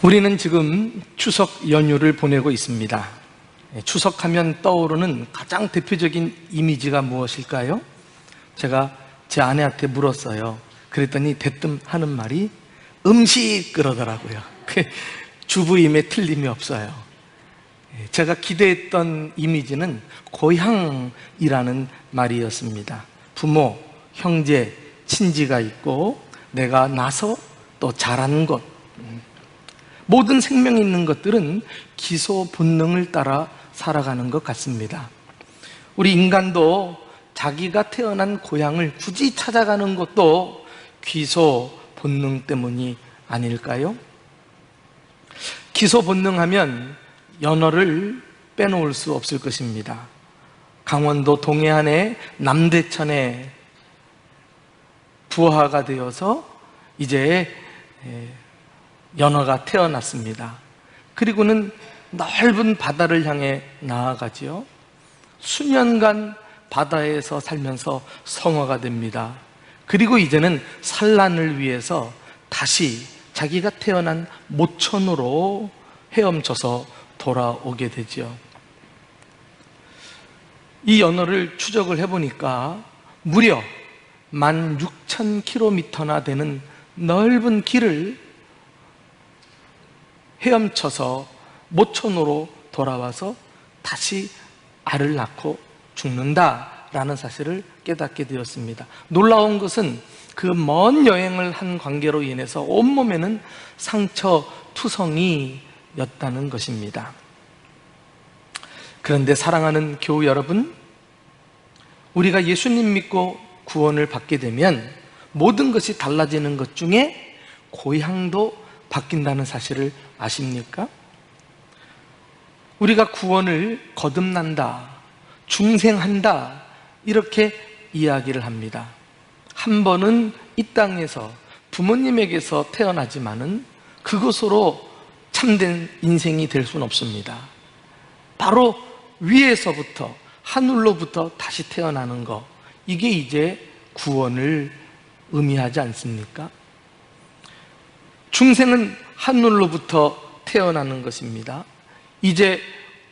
우리는 지금 추석 연휴를 보내고 있습니다. 추석하면 떠오르는 가장 대표적인 이미지가 무엇일까요? 제가 제 아내한테 물었어요. 그랬더니 대뜸 하는 말이 음식 그러더라고요. 주부임에 틀림이 없어요. 제가 기대했던 이미지는 고향이라는 말이었습니다. 부모, 형제, 친지가 있고 내가 나서 또 자란 곳, 모든 생명이 있는 것들은 기소 본능을 따라 살아가는 것 같습니다. 우리 인간도 자기가 태어난 고향을 굳이 찾아가는 것도 기소 본능 때문이 아닐까요? 기소 본능 하면 연어를 빼놓을 수 없을 것입니다. 강원도 동해안의 남대천에 부화가 되어서 이제 연어가 태어났습니다. 그리고는 넓은 바다를 향해 나아가지요. 수년간 바다에서 살면서 성어가 됩니다. 그리고 이제는 산란을 위해서 다시 자기가 태어난 모천으로 헤엄쳐서 돌아오게 되죠. 이 연어를 추적을 해보니까 무려 16,000km나 되는 넓은 길을 헤엄쳐서 모천으로 돌아와서 다시 알을 낳고 죽는다라는 사실을 깨닫게 되었습니다. 놀라운 것은 그 먼 여행을 한 관계로 인해서 온몸에는 상처 투성이였다는 것입니다. 그런데 사랑하는 교우 여러분, 우리가 예수님 믿고 구원을 받게 되면 모든 것이 달라지는 것 중에 고향도 바뀐다는 사실을 아십니까? 우리가 구원을 거듭난다, 중생한다 이렇게 이야기를 합니다. 한 번은 이 땅에서 부모님에게서 태어나지만은 그것으로 참된 인생이 될 수는 없습니다. 바로 위에서부터 하늘로부터 다시 태어나는 것, 이게 이제 구원을 의미하지 않습니까? 중생은 하늘로부터 태어나는 것입니다. 이제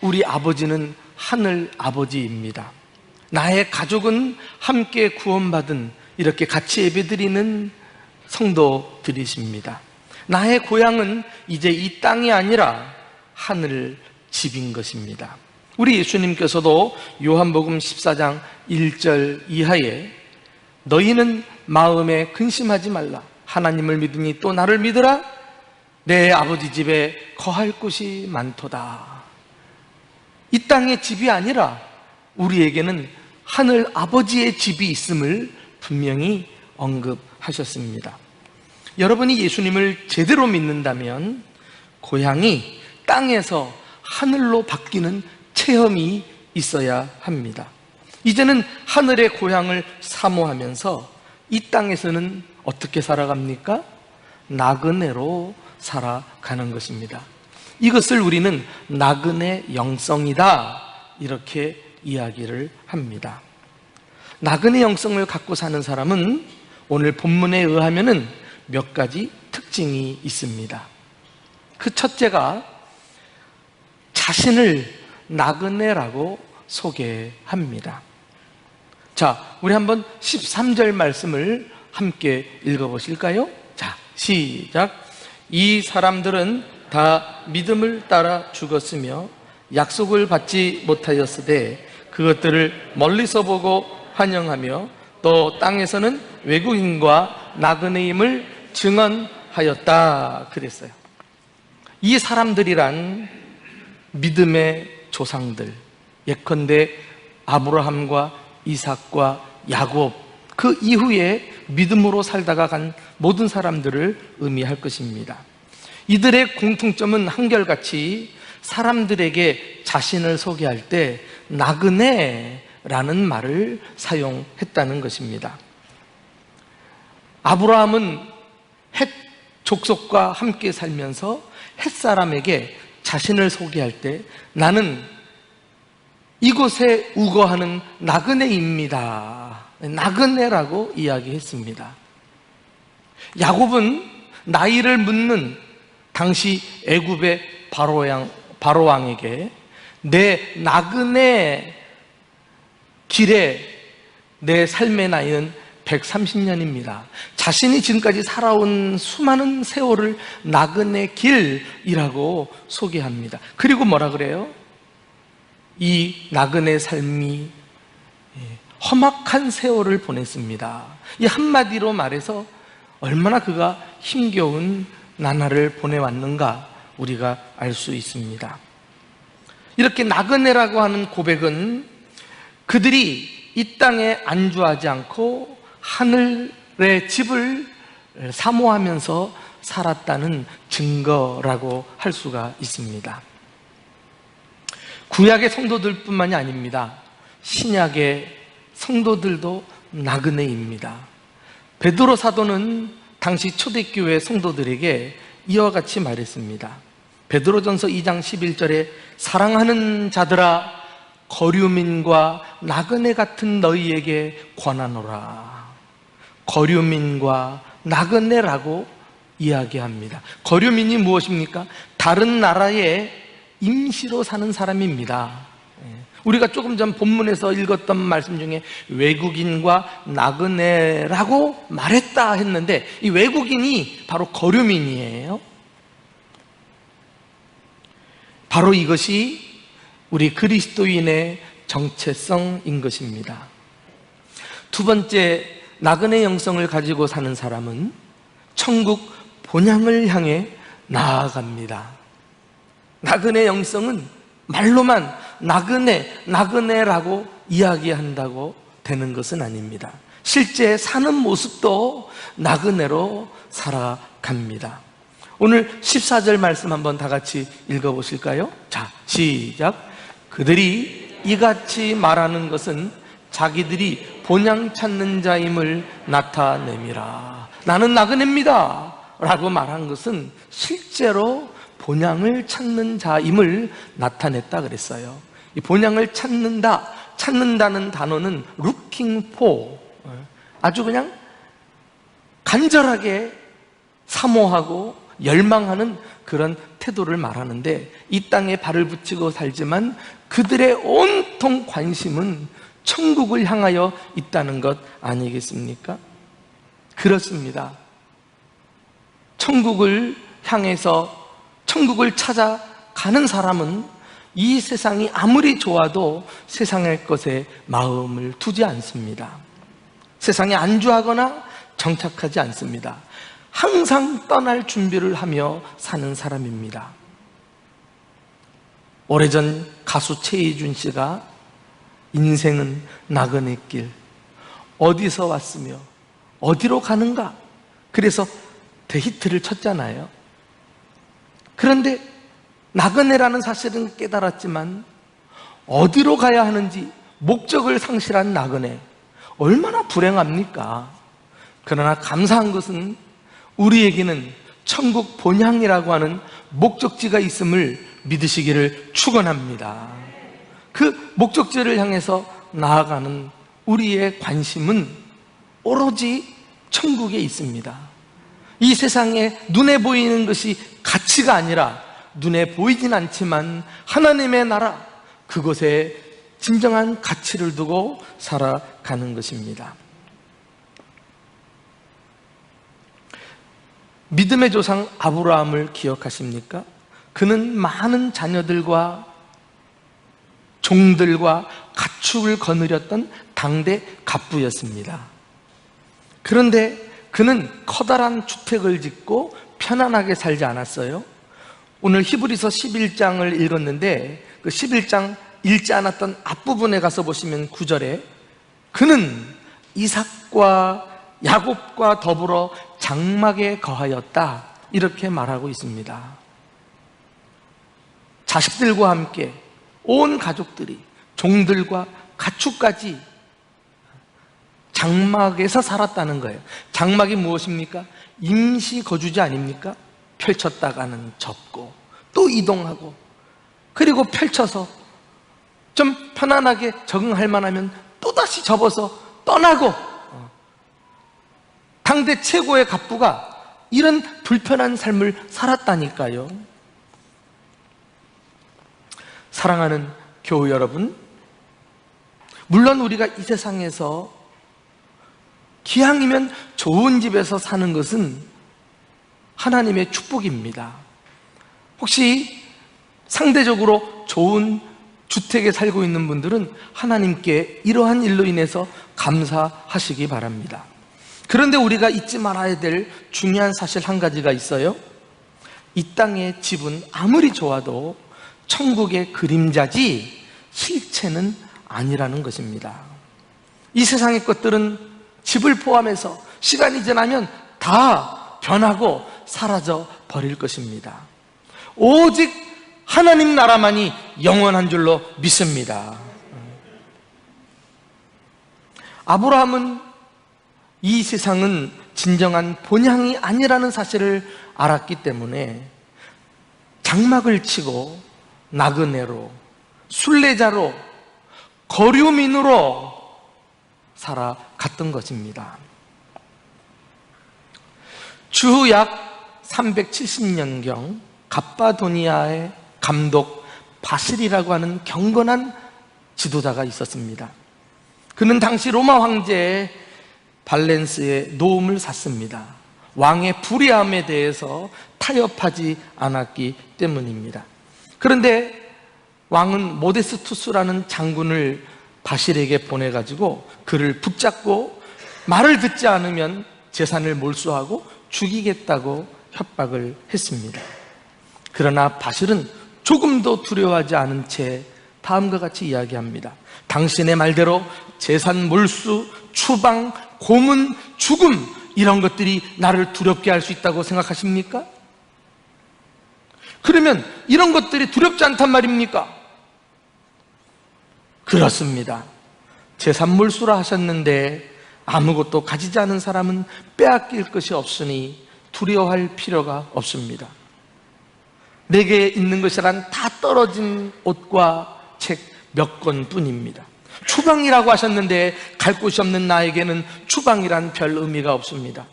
우리 아버지는 하늘 아버지입니다. 나의 가족은 함께 구원받은 이렇게 같이 예배드리는 성도들이십니다. 나의 고향은 이제 이 땅이 아니라 하늘 집인 것입니다. 우리 예수님께서도 요한복음 14장 1절 이하에 너희는 마음에 근심하지 말라. 하나님을 믿으니 또 나를 믿으라. 내 아버지 집에 거할 곳이 많도다. 이 땅의 집이 아니라 우리에게는 하늘 아버지의 집이 있음을 분명히 언급하셨습니다. 여러분이 예수님을 제대로 믿는다면 고향이 땅에서 하늘로 바뀌는 체험이 있어야 합니다. 이제는 하늘의 고향을 사모하면서 이 땅에서는 어떻게 살아갑니까? 나그네로 살아가는 것입니다. 이것을 우리는 나그네 영성이다 이렇게 이야기를 합니다. 나그네 영성을 갖고 사는 사람은 오늘 본문에 의하면은 몇 가지 특징이 있습니다. 그 첫째가 자신을 나그네라고 소개합니다. 자, 우리 한번 13절 말씀을 함께 읽어보실까요? 자, 시작. 이 사람들은 다 믿음을 따라 죽었으며 약속을 받지 못하였으되 그것들을 멀리서 보고 환영하며 또 땅에서는 외국인과 나그네임을 증언하였다 그랬어요. 이 사람들이란 믿음의 조상들, 예컨대 아브라함과 이삭과 야곱, 그 이후에 믿음으로 살다가 간 모든 사람들을 의미할 것입니다. 이들의 공통점은 한결같이 사람들에게 자신을 소개할 때 나그네라는 말을 사용했다는 것입니다. 아브라함은 헷 족속과 함께 살면서 헷 사람에게 자신을 소개할 때 나는 이곳에 우거하는 나그네입니다. 나그네라고 이야기했습니다. 야곱은 나이를 묻는 당시 애굽의 바로 왕에게 내 나그네 길에 내 삶의 나이는 130년입니다. 자신이 지금까지 살아온 수많은 세월을 나그네 길이라고 소개합니다. 그리고 뭐라 그래요? 이 나그네 삶이 험악한 세월을 보냈습니다. 이 한마디로 말해서 얼마나 그가 힘겨운 나날을 보내왔는가 우리가 알 수 있습니다. 이렇게 나그네라고 하는 고백은 그들이 이 땅에 안주하지 않고 하늘의 집을 사모하면서 살았다는 증거라고 할 수가 있습니다. 구약의 성도들뿐만이 아닙니다. 신약의 성도들도 나그네입니다. 베드로 사도는 당시 초대교회 성도들에게 이와 같이 말했습니다. 베드로전서 2장 11절에 사랑하는 자들아 거류민과 나그네 같은 너희에게 권하노라. 거류민과 나그네라고 이야기합니다. 거류민이 무엇입니까? 다른 나라에 임시로 사는 사람입니다. 우리가 조금 전 본문에서 읽었던 말씀 중에 외국인과 나그네라고 말했다 했는데 이 외국인이 바로 거류민이에요. 바로 이것이 우리 그리스도인의 정체성인 것입니다. 두 번째, 나그네 영성을 가지고 사는 사람은 천국 본향을 향해 나아갑니다. 나그네 영성은 말로만 나그네라고 이야기한다고 되는 것은 아닙니다. 실제 사는 모습도 나그네로 살아갑니다. 오늘 14절 말씀 한번 다 같이 읽어보실까요? 자, 시작. 그들이 이같이 말하는 것은 자기들이 본향 찾는 자임을 나타냄이라. 나는 나그네입니다 라고 말한 것은 실제로 본향을 찾는 자임을 나타냈다 그랬어요. 이 본향을 찾는다는 단어는 looking for, 아주 그냥 간절하게 사모하고 열망하는 그런 태도를 말하는데 이 땅에 발을 붙이고 살지만 그들의 온통 관심은 천국을 향하여 있다는 것 아니겠습니까? 그렇습니다. 천국을 향해서 천국을 찾아가는 사람은 이 세상이 아무리 좋아도 세상의 것에 마음을 두지 않습니다. 세상에 안주하거나 정착하지 않습니다. 항상 떠날 준비를 하며 사는 사람입니다. 오래전 가수 최희준 씨가 인생은 나그네길, 어디서 왔으며 어디로 가는가, 그래서 대히트를 쳤잖아요. 그런데 나그네라는 사실은 깨달았지만 어디로 가야 하는지 목적을 상실한 나그네, 얼마나 불행합니까? 그러나 감사한 것은 우리에게는 천국 본향이라고 하는 목적지가 있음을 믿으시기를 축원합니다. 그 목적지를 향해서 나아가는 우리의 관심은 오로지 천국에 있습니다. 이 세상에 눈에 보이는 것이 가치가 아니라 눈에 보이진 않지만 하나님의 나라, 그곳에 진정한 가치를 두고 살아가는 것입니다. 믿음의 조상 아브라함을 기억하십니까? 그는 많은 자녀들과 종들과 가축을 거느렸던 당대 갑부였습니다. 그런데 그는 커다란 주택을 짓고 편안하게 살지 않았어요. 오늘 히브리서 11장을 읽었는데 그 11장 읽지 않았던 앞부분에 가서 보시면 9절에 그는 이삭과 야곱과 더불어 장막에 거하였다, 이렇게 말하고 있습니다. 자식들과 함께 온 가족들이, 종들과 가축까지 장막에서 살았다는 거예요. 장막이 무엇입니까? 임시 거주지 아닙니까? 펼쳤다가는 접고 또 이동하고, 그리고 펼쳐서 좀 편안하게 적응할 만하면 또다시 접어서 떠나고. 당대 최고의 갑부가 이런 불편한 삶을 살았다니까요. 사랑하는 교우 여러분, 물론 우리가 이 세상에서 기왕이면 좋은 집에서 사는 것은 하나님의 축복입니다. 혹시 상대적으로 좋은 주택에 살고 있는 분들은 하나님께 이러한 일로 인해서 감사하시기 바랍니다. 그런데 우리가 잊지 말아야 될 중요한 사실 한 가지가 있어요. 이 땅의 집은 아무리 좋아도 천국의 그림자지 실체는 아니라는 것입니다. 이 세상의 것들은 집을 포함해서 시간이 지나면 다 변하고 사라져 버릴 것입니다. 오직 하나님 나라만이 영원한 줄로 믿습니다. 아브라함은 이 세상은 진정한 본향이 아니라는 사실을 알았기 때문에 장막을 치고 나그네로, 순례자로, 거류민으로 살아갔던 것입니다. 주후 약 370년경 갑바도니아의 감독 바실이라고 하는 경건한 지도자가 있었습니다. 그는 당시 로마 황제 발렌스의 노움을 샀습니다. 왕의 불의함에 대해서 타협하지 않았기 때문입니다. 그런데 왕은 모데스투스라는 장군을 바실에게 보내가지고 그를 붙잡고 말을 듣지 않으면 재산을 몰수하고 죽이겠다고 협박을 했습니다. 그러나 바실은 조금도 두려워하지 않은 채 다음과 같이 이야기합니다. 당신의 말대로 재산 몰수, 추방, 고문, 죽음 이런 것들이 나를 두렵게 할 수 있다고 생각하십니까? 그러면 이런 것들이 두렵지 않단 말입니까? 그렇습니다. 재산 몰수라 하셨는데 아무것도 가지지 않은 사람은 빼앗길 것이 없으니 두려워할 필요가 없습니다. 내게 있는 것이란 다 떨어진 옷과 책 몇 권뿐입니다. 추방이라고 하셨는데 갈 곳이 없는 나에게는 추방이란 별 의미가 없습니다.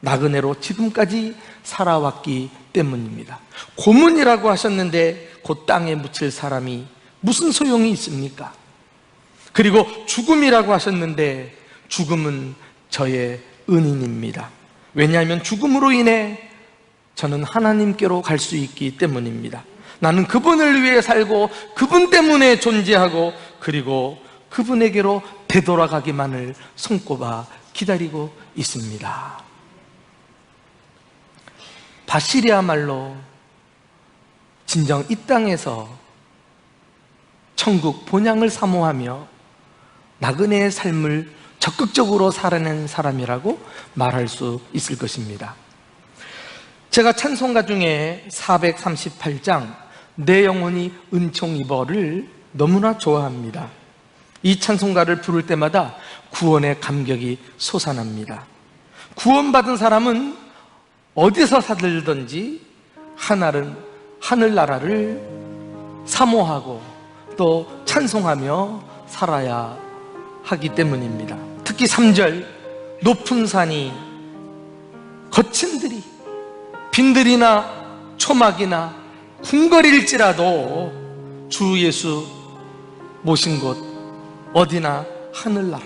나그네로 지금까지 살아왔기 때문입니다. 고문이라고 하셨는데 그 땅에 묻힐 사람이 무슨 소용이 있습니까? 그리고 죽음이라고 하셨는데 죽음은 저의 은인입니다. 왜냐하면 죽음으로 인해 저는 하나님께로 갈 수 있기 때문입니다. 나는 그분을 위해 살고 그분 때문에 존재하고 그리고 그분에게로 되돌아가기만을 손꼽아 기다리고 있습니다. 바실이야말로 진정 이 땅에서 천국 본향을 사모하며 나그네의 삶을 적극적으로 살아낸 사람이라고 말할 수 있을 것입니다. 제가 찬송가 중에 438장 내 영혼이 은총 입어를 너무나 좋아합니다. 이 찬송가를 부를 때마다 구원의 감격이 솟아납니다. 구원받은 사람은 어디서 살든지 하늘나라를 사모하고 또 찬송하며 살아야 하기 때문입니다. 특히 3절 높은 산이 거친 들이 빈들이나 초막이나 궁궐일지라도 주 예수 모신 곳 어디나 하늘나라.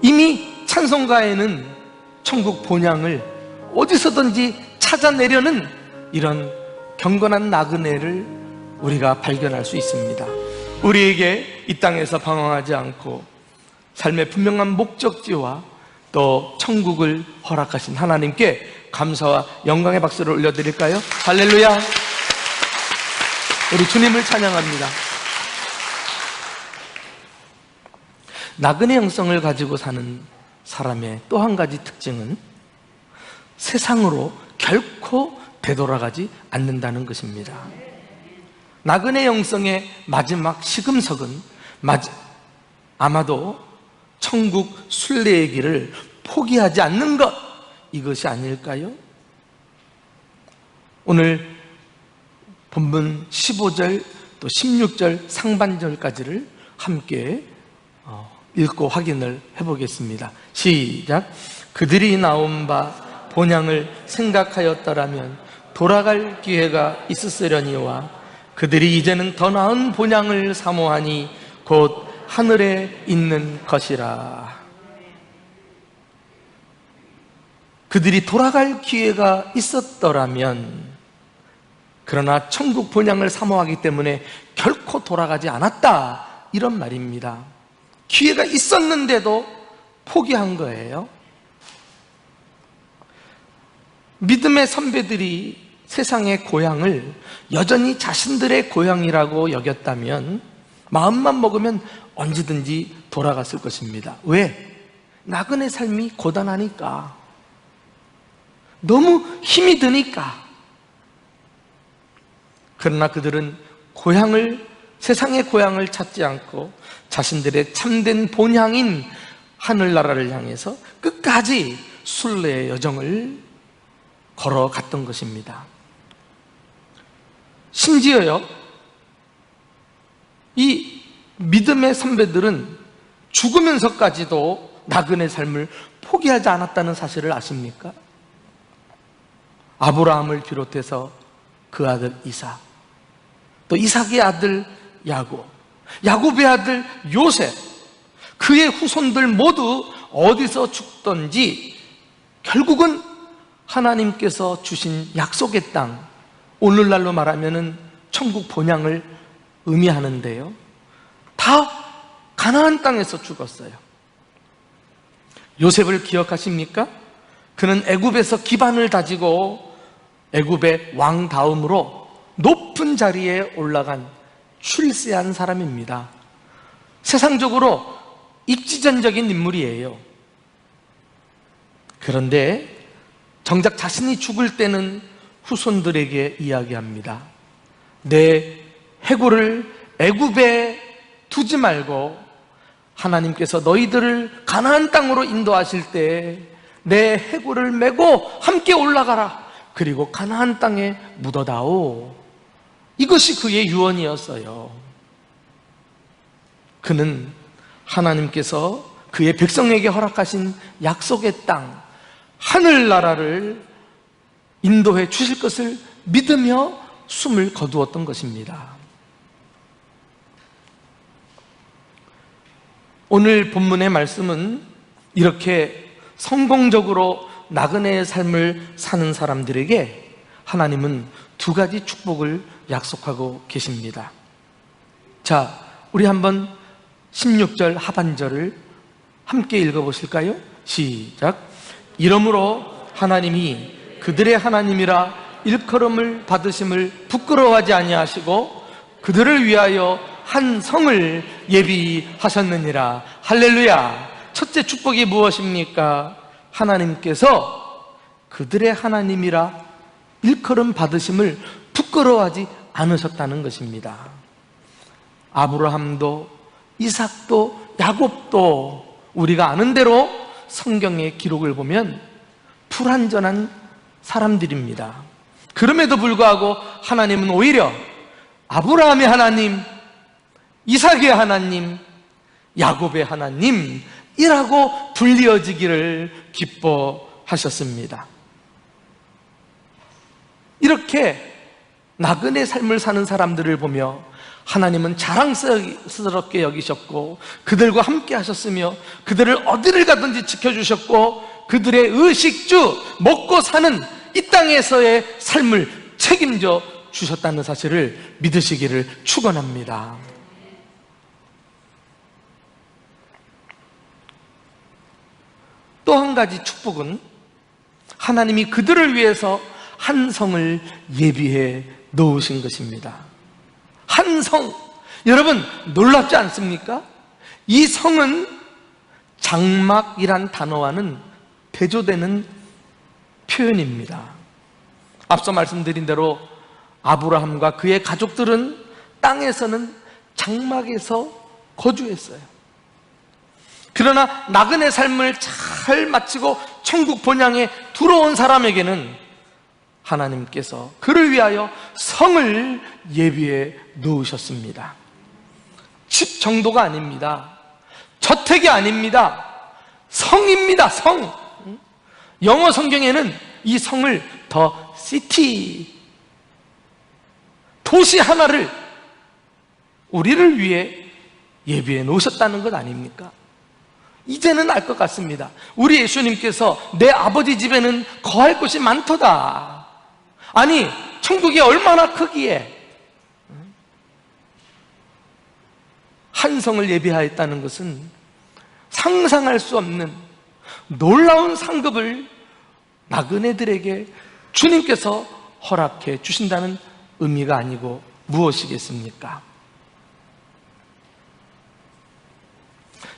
이미 찬송가에는 천국 본향을 어디서든지 찾아내려는 이런 경건한 나그네를 우리가 발견할 수 있습니다. 우리에게 이 땅에서 방황하지 않고 삶의 분명한 목적지와 또 천국을 허락하신 하나님께 감사와 영광의 박수를 올려드릴까요? 할렐루야! 우리 주님을 찬양합니다. 나그네 영성을 가지고 사는 사람의 또 한 가지 특징은 세상으로 결코 되돌아가지 않는다는 것입니다. 나그네 영성의 마지막 시금석은 아마도 천국 순례의 길을 포기하지 않는 것, 이것이 아닐까요? 오늘 본문 15절 또 16절 상반절까지를 함께 읽고 확인을 해보겠습니다. 시작. 그들이 나온 바 본향을 생각하였더라면 돌아갈 기회가 있었으려니와 그들이 이제는 더 나은 본향을 사모하니 곧 하늘에 있는 것이라. 그들이 돌아갈 기회가 있었더라면, 그러나 천국 본향을 사모하기 때문에 결코 돌아가지 않았다, 이런 말입니다. 기회가 있었는데도 포기한 거예요. 믿음의 선배들이 세상의 고향을 여전히 자신들의 고향이라고 여겼다면 마음만 먹으면 언제든지 돌아갔을 것입니다. 왜? 나그네 삶이 고단하니까, 너무 힘이 드니까. 그러나 그들은 세상의 고향을 찾지 않고 자신들의 참된 본향인 하늘나라를 향해서 끝까지 순례의 여정을 걸어갔던 것입니다. 심지어요, 이 믿음의 선배들은 죽으면서까지도 나그네 삶을 포기하지 않았다는 사실을 아십니까? 아브라함을 비롯해서 그 아들 이삭, 또 이삭의 아들 야곱, 야곱의 아들 요셉, 그의 후손들 모두 어디서 죽던지 결국은 하나님께서 주신 약속의 땅, 오늘날로 말하면 천국 본향을 의미하는데요, 다 가나안 땅에서 죽었어요. 요셉을 기억하십니까? 그는 애굽에서 기반을 다지고 애굽의 왕 다음으로 높은 자리에 올라간 출세한 사람입니다. 세상적으로 입지전적인 인물이에요. 그런데 정작 자신이 죽을 때는 후손들에게 이야기합니다. 내 해골을 애굽에 두지 말고 하나님께서 너희들을 가나안 땅으로 인도하실 때 내 해골을 메고 함께 올라가라. 그리고 가나안 땅에 묻어다오. 이것이 그의 유언이었어요. 그는 하나님께서 그의 백성에게 허락하신 약속의 땅, 하늘나라를 인도해 주실 것을 믿으며 숨을 거두었던 것입니다. 오늘 본문의 말씀은 이렇게 성공적으로 나그네의 삶을 사는 사람들에게 하나님은 두 가지 축복을 약속하고 계십니다. 자, 우리 한번 16절 하반절을 함께 읽어보실까요? 시작. 이러므로 하나님이 그들의 하나님이라 일컬음을 받으심을 부끄러워하지 아니하시고 그들을 위하여 한 성을 예비하셨느니라. 할렐루야. 첫째 축복이 무엇입니까? 하나님께서 그들의 하나님이라 일컬음 받으심을 부끄러워하지 않으셨다는 것입니다. 아브라함도 이삭도 야곱도 우리가 아는 대로 성경의 기록을 보면 불완전한 사람들입니다. 그럼에도 불구하고 하나님은 오히려 아브라함의 하나님, 이삭의 하나님, 야곱의 하나님이라고 불리어지기를 기뻐하셨습니다. 이렇게 나그네 삶을 사는 사람들을 보며 하나님은 자랑스럽게 여기셨고 그들과 함께 하셨으며 그들을 어디를 가든지 지켜주셨고 그들의 의식주, 먹고 사는 이 땅에서의 삶을 책임져 주셨다는 사실을 믿으시기를 축원합니다. 또 한 가지 축복은 하나님이 그들을 위해서 한 성을 예비해 놓으신 것입니다. 한 성, 여러분 놀랍지 않습니까? 이 성은 장막이란 단어와는 대조되는 표현입니다. 앞서 말씀드린 대로 아브라함과 그의 가족들은 땅에서는 장막에서 거주했어요. 그러나 나그네 삶을 잘 마치고 천국 본향에 들어온 사람에게는 하나님께서 그를 위하여 성을 예비해 놓으셨습니다. 집 정도가 아닙니다. 저택이 아닙니다. 성입니다. 성. 영어 성경에는 이 성을 더 시티, 도시 하나를 우리를 위해 예비해 놓으셨다는 것 아닙니까? 이제는 알 것 같습니다. 우리 예수님께서 내 아버지 집에는 거할 곳이 많도다. 아니, 천국이 얼마나 크기에 한 성을 예비하였다는 것은 상상할 수 없는 놀라운 상급을 나그네들에게 주님께서 허락해 주신다는 의미가 아니고 무엇이겠습니까?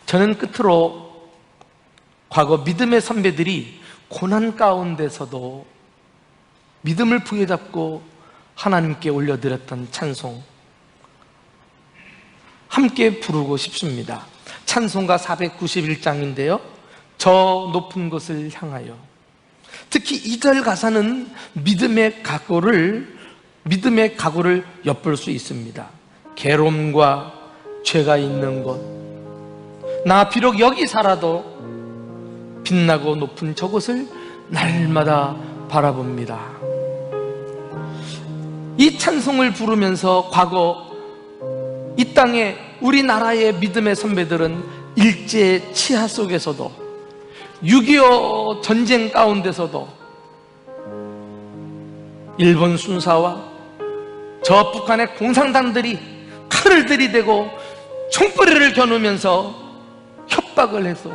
저는 끝으로 과거 믿음의 선배들이 고난 가운데서도 믿음을 부여잡고 하나님께 올려드렸던 찬송 함께 부르고 싶습니다. 찬송가 491장인데요 저 높은 곳을 향하여. 특히 2절 가사는 믿음의 각오를 엿볼 수 있습니다. 괴로움과 죄가 있는 곳, 나 비록 여기 살아도 빛나고 높은 저곳을 날마다 바라봅니다. 이 찬송을 부르면서 과거 이 땅에 우리나라의 믿음의 선배들은 일제 치하 속에서도 6.25 전쟁 가운데서도 일본 순사와 저 북한의 공산당들이 칼을 들이대고 총뿌리를 겨누면서 협박을 해서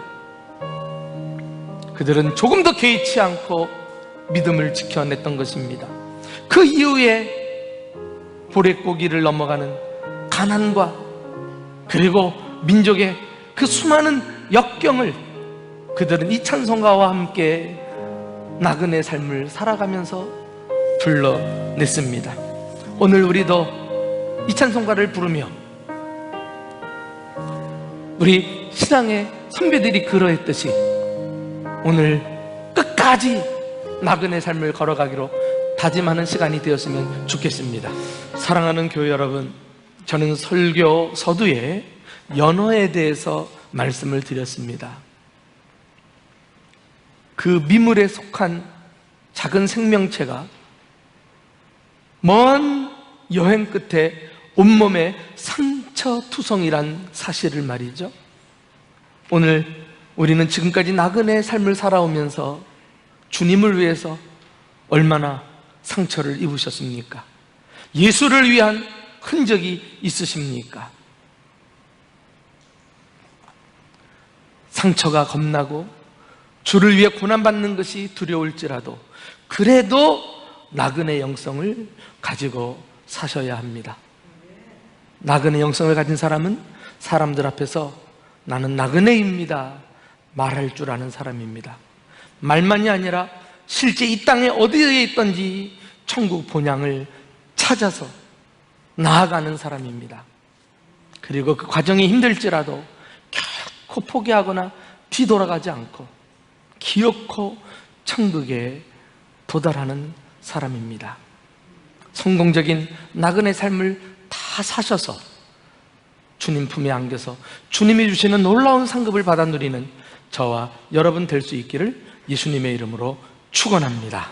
그들은 조금 더 개의치 않고 믿음을 지켜냈던 것입니다. 그 이후에 보릿고기를 넘어가는 가난과 그리고 민족의 그 수많은 역경을 그들은 이 찬송가와 함께 나그네 삶을 살아가면서 불러냈습니다. 오늘 우리도 이 찬송가를 부르며 우리 신앙의 선배들이 그러했듯이 오늘 끝까지 나그네 삶을 걸어가기로 다짐하는 시간이 되었으면 좋겠습니다. 사랑하는 교회 여러분, 저는 설교 서두에 연어에 대해서 말씀을 드렸습니다. 그 미물에 속한 작은 생명체가 먼 여행 끝에 온몸에 상처투성이란 사실을 말이죠. 오늘 우리는 지금까지 나그네의 삶을 살아오면서 주님을 위해서 얼마나 상처를 입으셨습니까? 예수를 위한 흔적이 있으십니까? 상처가 겁나고 주를 위해 고난받는 것이 두려울지라도 그래도 나그네 영성을 가지고 사셔야 합니다. 나그네 영성을 가진 사람은 사람들 앞에서 나는 나그네입니다 말할 줄 아는 사람입니다. 말만이 아니라 실제 이 땅에 어디에 있던지 천국 본향을 찾아서 나아가는 사람입니다. 그리고 그 과정이 힘들지라도 결코 포기하거나 뒤돌아가지 않고 기어코 천국에 도달하는 사람입니다. 성공적인 나그네 삶을 다 사셔서 주님 품에 안겨서 주님이 주시는 놀라운 상급을 받아 누리는 저와 여러분 될 수 있기를 예수님의 이름으로 축원합니다.